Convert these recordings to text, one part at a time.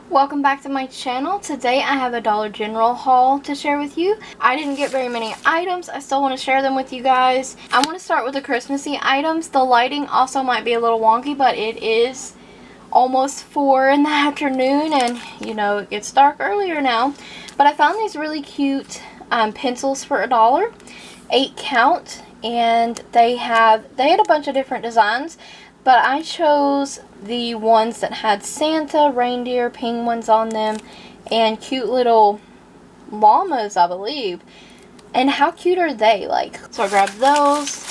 Welcome back to my channel. Today I have a Dollar General haul to share with you. I didn't get very many items. I still want to share them with you guys. I want to start with the Christmassy items. The lighting also might be a little wonky, but it is almost 4 in the afternoon and you know it gets dark earlier now. But I found these really cute pencils for $1, 8 count, and they had a bunch of different designs. But I chose the ones that had Santa, reindeer, penguins on them, and cute little llamas, I believe. And how cute are they? So I grabbed those.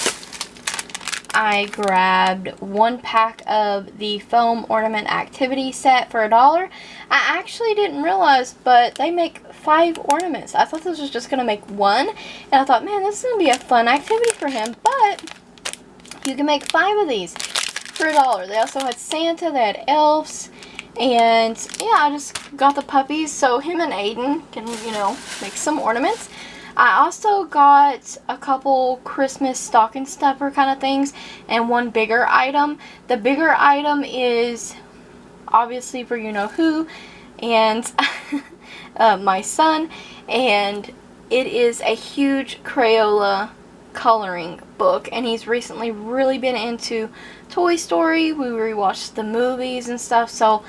I grabbed 1 pack of the foam ornament activity set for $1. I actually didn't realize, but they make 5 ornaments. I thought this was just going to make 1. And I thought, man, this is going to be a fun activity for him. But you can make 5 of these for $1. They also had Santa, they had elves, and yeah, I just got the puppies so him and Aiden can, you know, make some ornaments. I also got a couple Christmas stocking stuffer kind of things and 1 bigger item. The bigger item is obviously for you know who, and my son, and it is a huge Crayola coloring book, and he's recently really been into Toy Story. We rewatched the movies and stuff, so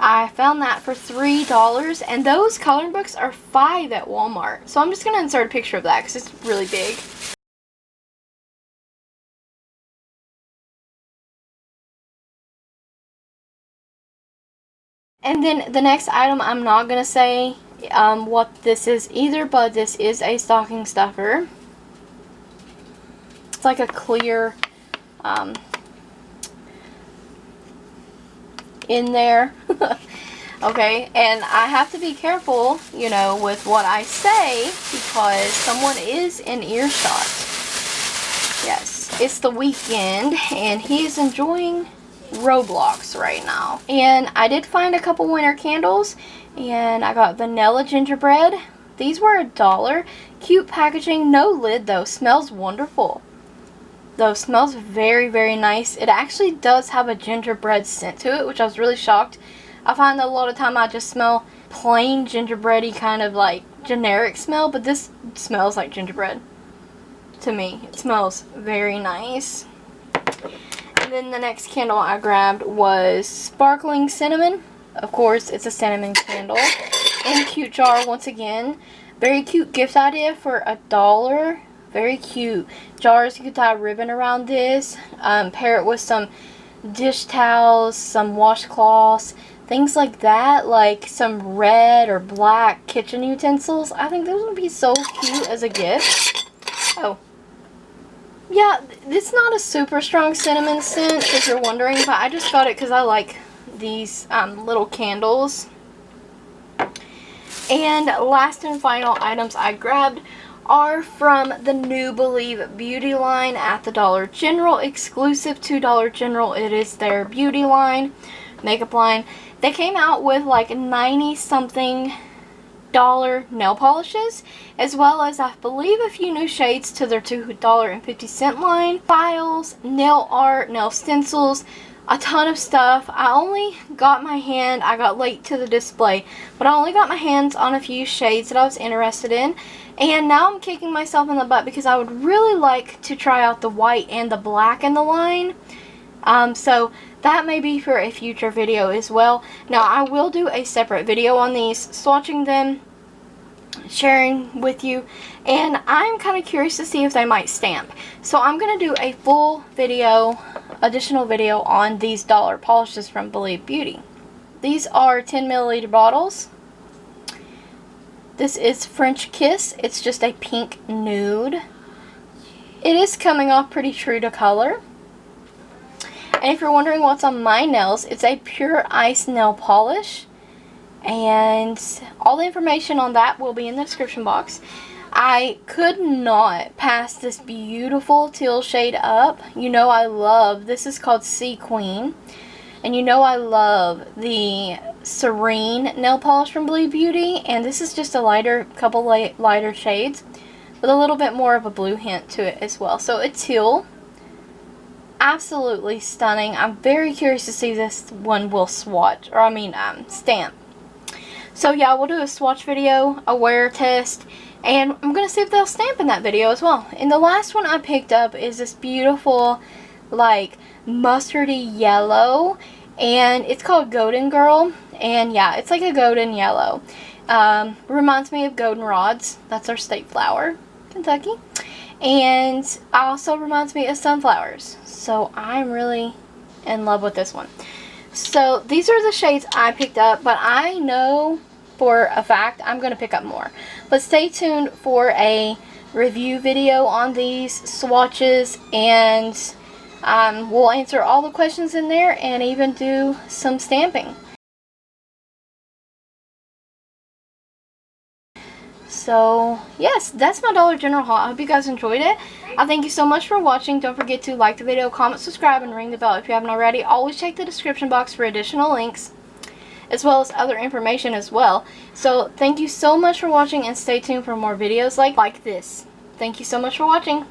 I found that for $3, and those coloring books are $5 at Walmart. So I'm just going to insert a picture of that because it's really big. And then the next item, I'm not going to say what this is either, but this is a stocking stuffer. It's like a clear in there. Okay, and I have to be careful, you know, with what I say because someone is in earshot. Yes, it's the weekend and he is enjoying Roblox right now. And I did find a couple winter candles, and I got vanilla gingerbread. These were $1. Cute packaging, no lid though. Smells wonderful. Though smells very, very nice. It actually does have a gingerbread scent to it, which I was really shocked. I find that a lot of time I just smell plain gingerbready kind of like generic smell, but this smells like gingerbread to me. It smells very nice. And then the next candle I grabbed was sparkling cinnamon. Of course, it's a cinnamon candle in a cute jar once again. Very cute gift idea for $1. Very cute jars. You could tie a ribbon around this, pair it with some dish towels, some washcloths, things like that, like some red or black kitchen utensils. I think those would be so cute as a gift. Oh, yeah, it's not a super strong cinnamon scent if you're wondering, but I just got it because I like these little candles. And last and final items I grabbed are from the New Believe beauty line at the Dollar General. Exclusive to Dollar General, it is their beauty line, makeup line. They came out with like 90 something dollar nail polishes, as well as I believe a few new shades to their $2.50 line. Files, nail art, nail stencils, a ton of stuff. I got late to the display, but I only got my hands on a few shades that I was interested in. And now I'm kicking myself in the butt because I would really like to try out the white and the black in the line. So that may be for a future video as well. Now I will do a separate video on these, swatching them, sharing with you, and I'm kind of curious to see if they might stamp. So I'm going to do a full video, additional video on these dollar polishes from Believe Beauty. These are 10 milliliter bottles. This is French Kiss. It's just a pink nude. It is coming off pretty true to color. And if you're wondering what's on my nails, it's a pure ice nail polish. And all the information on that will be in the description box. I could not pass this beautiful teal shade up. You know I love, this is called Sea Queen. And you know I love the Serene nail polish from Believe Beauty. And this is just a couple lighter shades with a little bit more of a blue hint to it as well. So it's teal. Absolutely stunning. I'm very curious to see if this one will swatch, or stamp. So yeah, we'll do a swatch video, a wear test, and I'm going to see if they'll stamp in that video as well. And the last one I picked up is this beautiful, like, mustardy yellow, and it's called Golden Girl, and yeah, it's like a golden yellow. Reminds me of goldenrods. That's our state flower, Kentucky. And also reminds me of sunflowers. So I'm really in love with this one. So these are the shades I picked up, but I know for a fact I'm going to pick up more. But stay tuned for a review video on these swatches, and we'll answer all the questions in there and even do some stamping. So yes, that's my Dollar General haul. I hope you guys enjoyed it. I thank you so much for watching. Don't forget to like the video, comment, subscribe, and ring the bell if you haven't already. Always check the description box for additional links, as well as other information as well. So thank you so much for watching, and stay tuned for more videos like this. Thank you so much for watching.